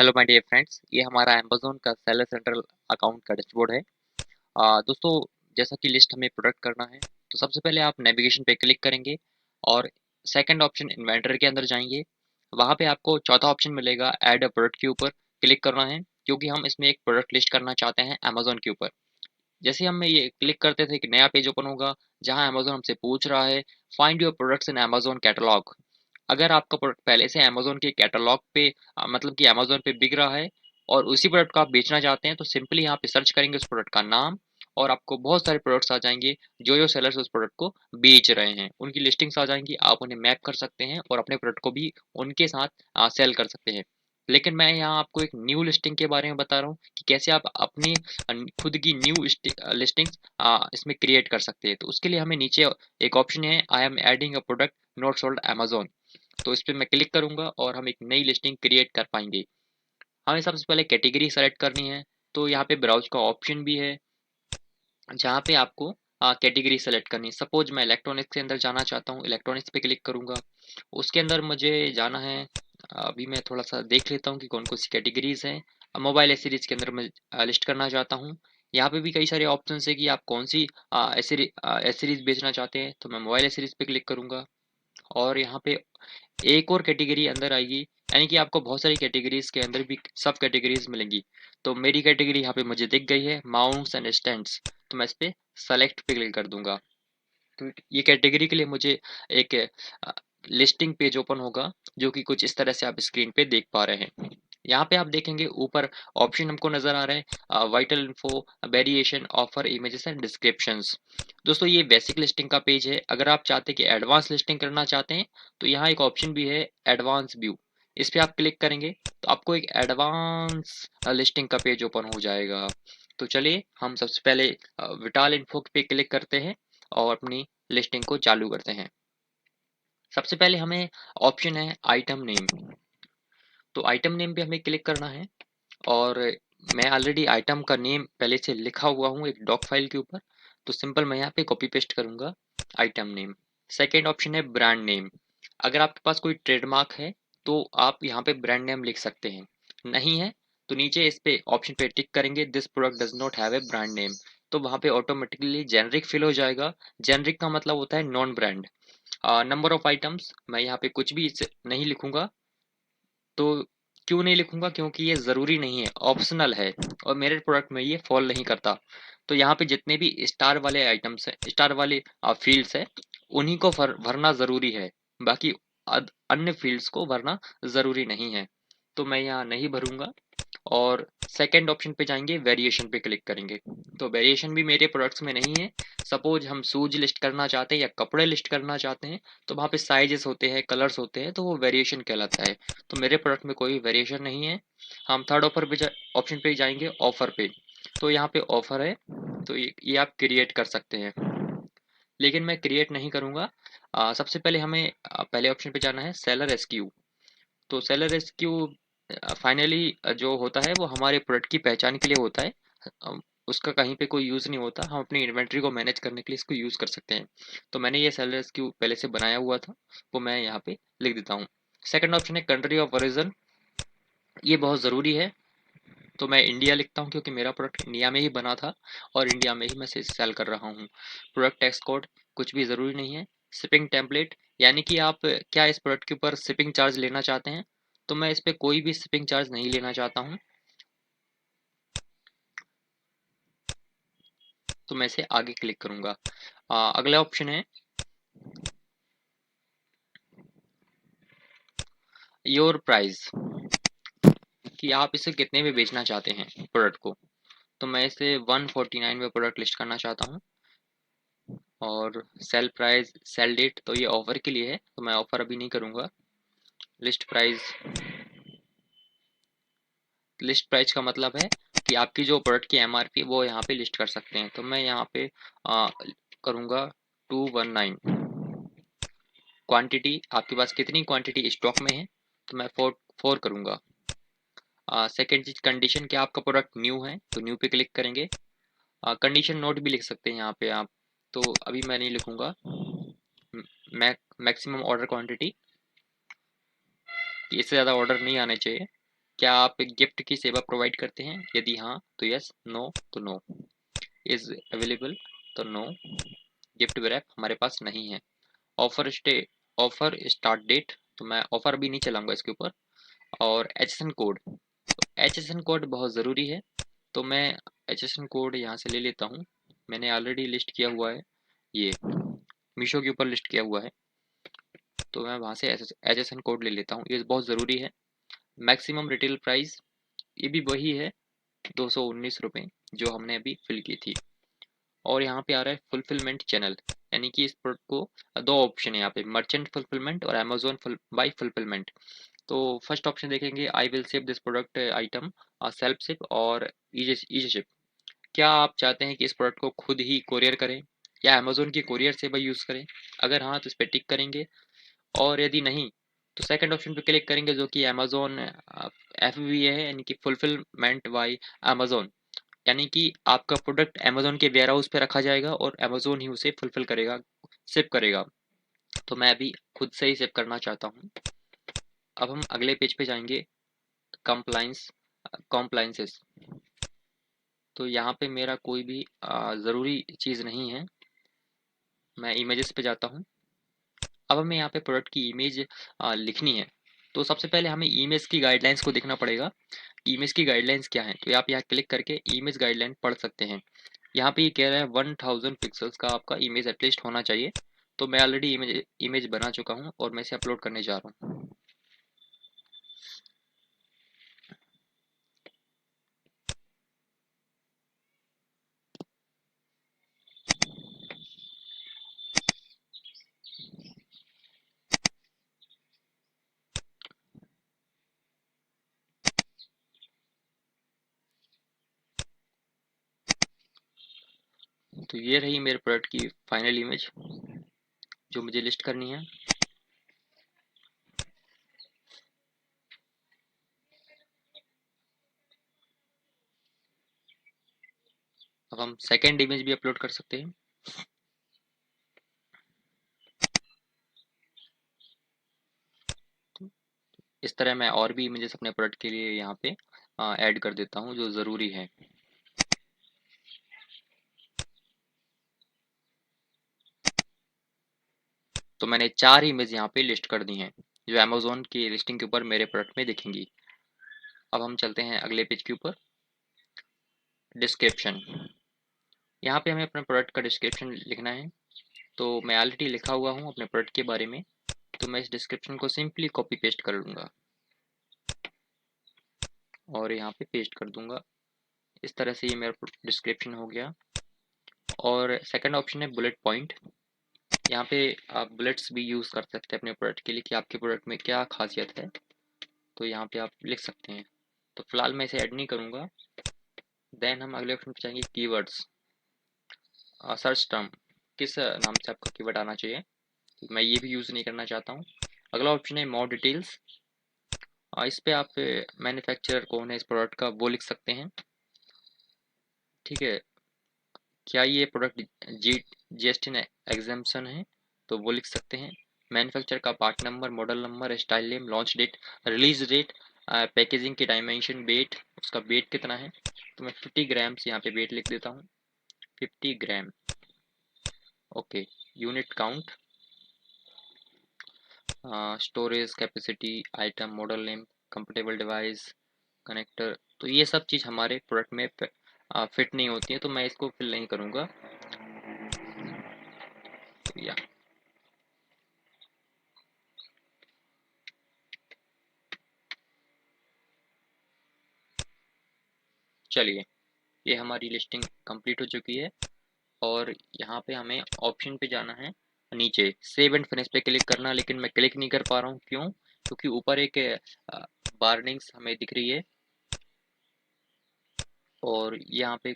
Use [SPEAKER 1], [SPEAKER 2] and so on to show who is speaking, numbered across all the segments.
[SPEAKER 1] Hello my dear friends, ये हमारा Amazon का सेलर सेंट्रल अकाउंट का डैशबोर्ड है। दोस्तों, जैसा कि लिस्ट हमें प्रोडक्ट करना है, तो सबसे पहले आप नेविगेशन पे क्लिक करेंगे और सेकंड ऑप्शन इन्वेंटरी के अंदर जाएंगे। वहाँ पे आपको चौथा ऑप्शन मिलेगा ऐड अ प्रोडक्ट के ऊपर क्लिक करना है, क्योंकि हम इसमें एक प्रोडक्ट लिस्ट करना चाहते हैं अमेज़न के ऊपर। जैसे हम ये क्लिक करते थे, एक नया पेज ओपन होगा जहाँ अमेज़न हमसे पूछ रहा है find your products in Amazon catalogue. अगर आपका प्रोडक्ट पहले से अमेज़न के कैटलॉग पे मतलब कि अमेज़न पे बिक रहा है और उसी प्रोडक्ट को आप बेचना चाहते हैं, तो सिंपली यहाँ पे सर्च करेंगे उस प्रोडक्ट का नाम और आपको बहुत सारे प्रोडक्ट्स आ जाएँगे, जो सेलर्स उस प्रोडक्ट को बेच रहे हैं। उनकी लिस्टिंग्स आ जाएँगी, आप उन्हें मैप कर सकते हैं और अपने प्रोडक्ट को भी उनके साथ सेल कर सकते हैं। लेकिन मैं यहाँ आपको एक न्यू लिस्टिंग के बारे में बता रहा हूँ कि कैसे आप अपनी खुद की न्यू लिस्टिंग्स इसमें क्रिएट कर सकते हैं। तो उसके लिए हमें नीचे एक ऑप्शन है, I am adding a product not sold Amazon. तो इस पे मैं क्लिक करूंगा और हम एक नई लिस्टिंग क्रिएट कर पाएंगे। हमें सबसे पहले कैटेगरी सेलेक्ट करनी है, तो यहाँ पे ब्राउज का ऑप्शन भी है जहाँ पे आपको कैटेगरी सेलेक्ट करनी है। सपोज मैं इलेक्ट्रॉनिक्स के अंदर जाना चाहता हूँ, इलेक्ट्रॉनिक्स पे क्लिक करूंगा। उसके अंदर मुझे जाना है, अभी मैं थोड़ा सा देख लेता हूँ कि कौन कौन सी कैटेगरीज हैं। मोबाइल एसेसरीज के अंदर मैं लिस्ट करना चाहता हूँ। यहाँ पे भी कई सारे ऑप्शन है कि आप कौन सी एसेसरीज बेचना चाहते हैं, तो मैं मोबाइल एसेसरीज पे क्लिक करूंगा और यहाँ पे एक और कैटेगरी अंदर आएगी, यानी कि आपको बहुत सारी कैटेगरीज के अंदर भी सब कैटेगरीज मिलेंगी। तो मेरी कैटेगरी यहाँ पे मुझे दिख गई है, माउंट्स एंड स्टैंड्स। तो मैं इस पे सेलेक्ट पे क्लिक कर दूंगा। तो ये कैटेगरी के लिए मुझे एक लिस्टिंग पेज ओपन होगा, जो कि कुछ इस तरह से आप स्क्रीन पे देख पा रहे हैं। यहाँ पे आप देखेंगे ऊपर ऑप्शन हमको नजर आ रहे हैं, vital info, variation, offer, images and descriptions. दोस्तों, ये बेसिक लिस्टिंग का पेज है। अगर आप चाहते हैं कि एडवांस लिस्टिंग करना चाहते हैं, तो यहाँ एक ऑप्शन भी है, एडवांस व्यू। इस पे आप क्लिक करेंगे तो आपको एक एडवांस लिस्टिंग का पेज ओपन हो जाएगा। तो चलिए हम सबसे पहले विटाल इन्फो पे क्लिक करते हैं और अपनी लिस्टिंग को चालू करते हैं। सबसे पहले हमें ऑप्शन है आइटम नेम। तो आइटम नेम पे हमें क्लिक करना है और मैं ऑलरेडी आइटम का नेम पहले से लिखा हुआ हूँ एक डॉक फाइल के ऊपर। तो सिंपल मैं यहाँ पे कॉपी पेस्ट करूंगा आइटम नेम। सेकेंड ऑप्शन है ब्रांड नेम। अगर आपके पास कोई ट्रेडमार्क है तो आप यहाँ पे ब्रांड नेम लिख सकते हैं। नहीं है तो नीचे इस पे ऑप्शन पे टिक करेंगे, this product does not have a brand name. तो वहाँ पे ऑटोमेटिकली जेनरिक फिल हो जाएगा। जेनरिक का मतलब होता है non brand. Number of items मैं यहाँ पे कुछ भी नहीं लिखूंगा। तो क्यों नहीं लिखूंगा? क्योंकि ये ज़रूरी नहीं है, ऑप्शनल है और मेरे प्रोडक्ट में ये फॉल नहीं करता। तो यहाँ पे जितने भी स्टार वाले आइटम्स हैं, स्टार वाले फील्ड्स है, उन्हीं को भरना ज़रूरी है। बाकी अन्य फील्ड्स को भरना ज़रूरी नहीं है। तो मैं यहाँ नहीं भरूंगा और सेकंड ऑप्शन पे जाएंगे, वेरिएशन पे क्लिक करेंगे। तो वेरिएशन भी मेरे प्रोडक्ट्स में नहीं है। सपोज हम शूज लिस्ट करना चाहते हैं या कपड़े लिस्ट करना चाहते हैं, तो वहाँ पे साइजेस होते हैं, कलर्स होते हैं, तो वो वेरिएशन कहलाता है। तो मेरे प्रोडक्ट में कोई वेरिएशन नहीं है। हम थर्ड ऑफर पे ऑप्शन पे जाएंगे, ऑफर पे। तो यहाँ पे ऑफर है, तो ये आप क्रिएट कर सकते हैं, लेकिन मैं क्रिएट नहीं करूँगा। सबसे पहले हमें पहले ऑप्शन पे जाना है, सेलर एसक्यू। तो सेलर एसक्यू फाइनली जो होता है वो हमारे प्रोडक्ट की पहचान के लिए होता है। अ, उसका कहीं पे कोई यूज़ नहीं होता, हम अपनी इन्वेंट्री को मैनेज करने के लिए इसको यूज़ कर सकते हैं। तो मैंने ये सेलर एसक्यू पहले से बनाया हुआ था, वो मैं यहाँ पे लिख देता हूँ। सेकंड ऑप्शन है कंट्री ऑफ ओरिजिन। ये बहुत ज़रूरी है, तो मैं इंडिया लिखता हूँ क्योंकि मेरा प्रोडक्ट इंडिया में ही बना था और इंडिया में ही मैं इसे सेल कर रहा हूँ। प्रोडक्ट टैक्स कोड कुछ भी ज़रूरी नहीं है। शिपिंग टेम्पलेट, यानी कि आप क्या इस प्रोडक्ट के ऊपर शिपिंग चार्ज लेना चाहते हैं, तो मैं इस पे कोई भी शिपिंग चार्ज नहीं लेना चाहता हूँ। तो मैं इसे आगे क्लिक करूँगा। अगला ऑप्शन है योर प्राइस, कि आप इसे कितने में बेचना चाहते हैं प्रोडक्ट को। तो मैं इसे 149 में प्रोडक्ट लिस्ट करना चाहता हूँ। और सेल प्राइस, सेल डेट, तो ये ऑफर के लिए है, तो मैं ऑफर अभी नहीं करूँगा। लिस्ट प्राइस, लिस्ट प्राइस का मतलब है कि आपकी जो प्रोडक्ट की एमआरपी वो यहाँ पे लिस्ट कर सकते हैं। तो मैं यहाँ पे करूँगा 219। क्वांटिटी, आपके पास कितनी क्वांटिटी स्टॉक में है, तो मैं फोर करूँगा। सेकेंड चीज कंडीशन, क्या आपका प्रोडक्ट न्यू है, तो न्यू पे क्लिक करेंगे। कंडीशन नोट भी लिख सकते हैं यहाँ पे आप, तो अभी मैं नहीं लिखूंगा। मैक्सिमम ऑर्डर क्वांटिटी, इससे ज़्यादा ऑर्डर नहीं आने चाहिए। क्या आप गिफ्ट की सेवा प्रोवाइड करते हैं? यदि हाँ तो यस, नो तो नो। इज अवेलेबल तो नो, गिफ्ट रैप हमारे पास नहीं है। ऑफर स्टार्ट डेट, तो मैं ऑफर अभी नहीं चलाऊंगा इसके ऊपर। और एचएसएन कोड, एचएसएन कोड बहुत ज़रूरी है, तो मैं एचएसएन कोड यहाँ से ले लेता हूँ। मैंने ऑलरेडी लिस्ट किया हुआ है, ये मीशो के ऊपर लिस्ट किया हुआ है, तो मैं वहाँ से एचएसएन कोड ले लेता हूँ, ये बहुत ज़रूरी है। मैक्सिमम रिटेल प्राइस, ये भी वही है 219 रुपये जो हमने अभी फिल की थी। और यहाँ पे आ रहा है फुलफिलमेंट चैनल, यानी कि इस प्रोडक्ट को दो ऑप्शन है यहाँ पे, मर्चेंट फुलफिलमेंट और अमेजोन बाई फुलफिलमेंट। तो फर्स्ट ऑप्शन देखेंगे, I will ship this product item self ship और इजी शिप। क्या आप चाहते हैं कि इस प्रोडक्ट को खुद ही कोरियर करें या अमेजोन की कोरियर सेवा यूज़ करें? अगर हाँ तो इस पर टिक करेंगे, और यदि नहीं तो सेकंड ऑप्शन पे क्लिक करेंगे जो कि अमेजोन FBA है, यानी कि फुलफिलमेंट बाई अमेजोन, यानी कि आपका प्रोडक्ट अमेजोन के वेयर हाउस पे रखा जाएगा और अमेजोन ही उसे फुलफिल करेगा, शिप करेगा। तो मैं अभी खुद से ही शिप करना चाहता हूँ। अब हम अगले पेज पे जाएंगे, कंप्लाइंस कॉम्प्लाइंसेस। तो यहाँ पे मेरा कोई भी ज़रूरी चीज़ नहीं है, मैं इमेजेस पे जाता हूँ। अब हमें यहाँ पे प्रोडक्ट की इमेज लिखनी है, तो सबसे पहले हमें इमेज की गाइडलाइंस को देखना पड़ेगा। इमेज की गाइडलाइंस क्या है, तो आप यहाँ क्लिक करके इमेज गाइडलाइन पढ़ सकते हैं। यहाँ पे ये कह रहा है 1000 पिक्सल्स का आपका इमेज एटलीस्ट होना चाहिए। तो मैं ऑलरेडी इमेज बना चुका हूँ और मैं इसे अपलोड करने जा रहा हूँ। तो ये रही मेरे प्रोडक्ट की फाइनल इमेज जो मुझे लिस्ट करनी है। अब हम सेकेंड इमेज भी अपलोड कर सकते हैं। इस तरह मैं और भी इमेजेस अपने प्रोडक्ट के लिए यहाँ पे ऐड कर देता हूँ जो ज़रूरी है। तो मैंने 4 इमेज यहाँ पे लिस्ट कर दी हैं जो अमेजोन की लिस्टिंग के ऊपर मेरे प्रोडक्ट में दिखेंगी। अब हम चलते हैं अगले पेज के ऊपर, डिस्क्रिप्शन। यहाँ पे हमें अपने प्रोडक्ट का डिस्क्रिप्शन लिखना है। तो मैं ऑलरेडी लिखा हुआ हूँ अपने प्रोडक्ट के बारे में, तो मैं इस डिस्क्रिप्शन को सिंपली कॉपी पेस्ट कर लूँगा और यहाँ पे पेस्ट कर दूंगा। इस तरह से ये मेरा डिस्क्रिप्शन हो गया। और सेकंड ऑप्शन है बुलेट पॉइंट। यहाँ पे आप बुलेट्स भी यूज़ कर सकते हैं अपने प्रोडक्ट के लिए कि आपके प्रोडक्ट में क्या खासियत है, तो यहाँ पे आप लिख सकते हैं। तो फिलहाल मैं इसे ऐड नहीं करूँगा। देन हम अगले ऑप्शन पे जाएंगे, कीवर्ड्स, सर्च टर्म, किस नाम से आपका कीवर्ड आना चाहिए, मैं ये भी यूज़ नहीं करना चाहता हूँ। अगला ऑप्शन है मोर डिटेल्स। इस पे आप मैन्युफैक्चरर कौन है इस प्रोडक्ट का वो लिख सकते हैं। ठीक है, क्या ये प्रोडक्ट जी GST एग्जाम्पशन है, तो वो लिख सकते हैं। मैन्युफैक्चर का part number, model number, style name, launch date, release date, packaging की डायमेंशन, वेट, उसका वेट कितना है, तो मैं 50 ग्राम्स यहाँ पे वेट लिख देता हूँ, 50 gram. Okay, unit count, storage capacity, item, model name, comfortable device, connector, तो ये सब चीज़ हमारे प्रोडक्ट में फिट नहीं होती है, तो मैं इसको फिल नहीं करूँगा। या चलिए, ये हमारी लिस्टिंग कंप्लीट हो चुकी है। और यहाँ पे हमें ऑप्शन पे जाना है, नीचे सेव एंड फिनिश पे क्लिक करना, लेकिन मैं क्लिक नहीं कर पा रहा हूँ, क्यों? क्योंकि ऊपर एक वार्निंग्स हमें दिख रही है और यहाँ पे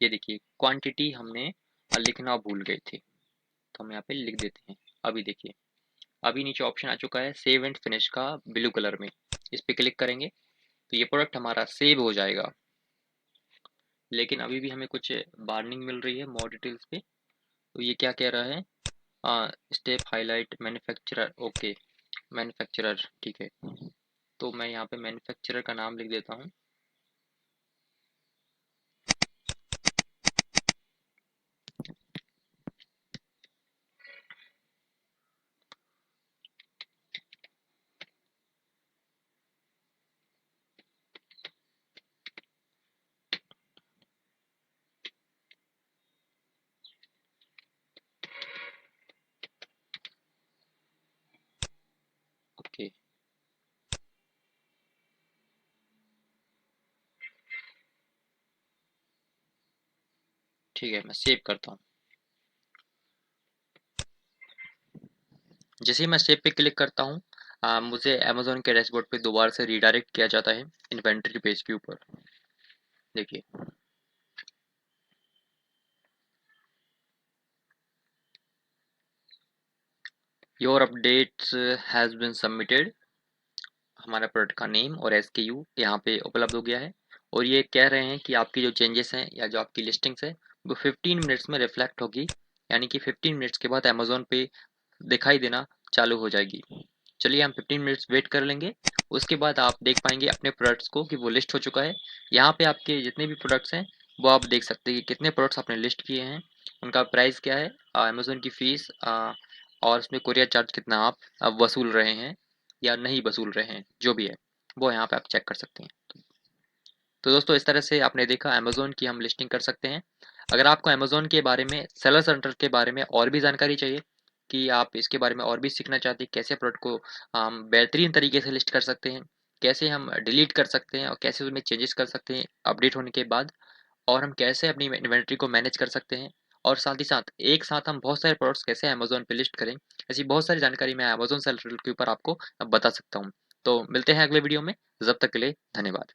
[SPEAKER 1] ये देखिए क्वांटिटी हमने लिखना भूल गए थे, तो हम यहाँ पे लिख देते हैं। अभी देखिए, अभी नीचे ऑप्शन आ चुका है सेव एंड फिनिश का ब्लू कलर में, इस पे क्लिक करेंगे तो ये प्रोडक्ट हमारा सेव हो जाएगा। लेकिन अभी भी हमें कुछ वार्निंग मिल रही है मोर डिटेल्स पे। तो ये क्या कह रहा है, step highlight manufacturer, okay manufacturer, ठीक है। तो मैं यहाँ पे मैन्युफैक्चरर का नाम लिख देता हूँ। ओके, ठीक है, मैं सेव करता हूँ। जैसे ही मैं सेव पे क्लिक करता हूँ, मुझे अमेज़न के डैशबोर्ड पे दोबारा से रीडायरेक्ट किया जाता है इन्वेंटरी पेज के ऊपर। देखिए, your updates has been submitted. हमारा प्रोडक्ट का नेम और एसकेयू यहाँ पे उपलब्ध हो गया है, और ये कह रहे हैं कि आपकी जो चेंजेस हैं या जो आपकी लिस्टिंग्स है वो 15 मिनट्स में रिफ्लेक्ट होगी, यानी कि 15 मिनट्स के बाद अमेज़न पे दिखाई देना चालू हो जाएगी। चलिए हम 15 मिनट्स वेट कर लेंगे। उसके बाद आप देख पाएंगे अपने प्रोडक्ट्स को कि वो लिस्ट हो चुका है। यहाँ पे आपके जितने भी प्रोडक्ट्स हैं वो आप देख सकते हैं कि कितने प्रोडक्ट्स आपने लिस्ट किए हैं, उनका प्राइस क्या है, अमेज़न की फ़ीस, और उसमें कुरियर चार्ज कितना आप वसूल रहे हैं या नहीं वसूल रहे हैं, जो भी है वो यहाँ पे आप चेक कर सकते हैं। तो दोस्तों इस तरह से आपने देखा अमेज़न की हम लिस्टिंग कर सकते हैं। अगर आपको अमेज़न के बारे में, सेलर सेंटर के बारे में और भी जानकारी चाहिए, कि आप इसके बारे में और भी सीखना चाहते हैं, कैसे प्रोडक्ट को हम बेहतरीन तरीके से लिस्ट कर सकते हैं, कैसे हम डिलीट कर सकते हैं और कैसे उसमें चेंजेस कर सकते हैं अपडेट होने के बाद, और हम कैसे अपनी इन्वेंटरी को मैनेज कर सकते हैं, और साथ ही साथ एक साथ हम बहुत सारे प्रोडक्ट्स कैसे अमेज़न पे लिस्ट करें, ऐसी बहुत सारी जानकारी मैं अमेज़न सेलर के ऊपर आपको बता सकता हूँ। तो मिलते हैं अगले वीडियो में, जब तक के लिए धन्यवाद।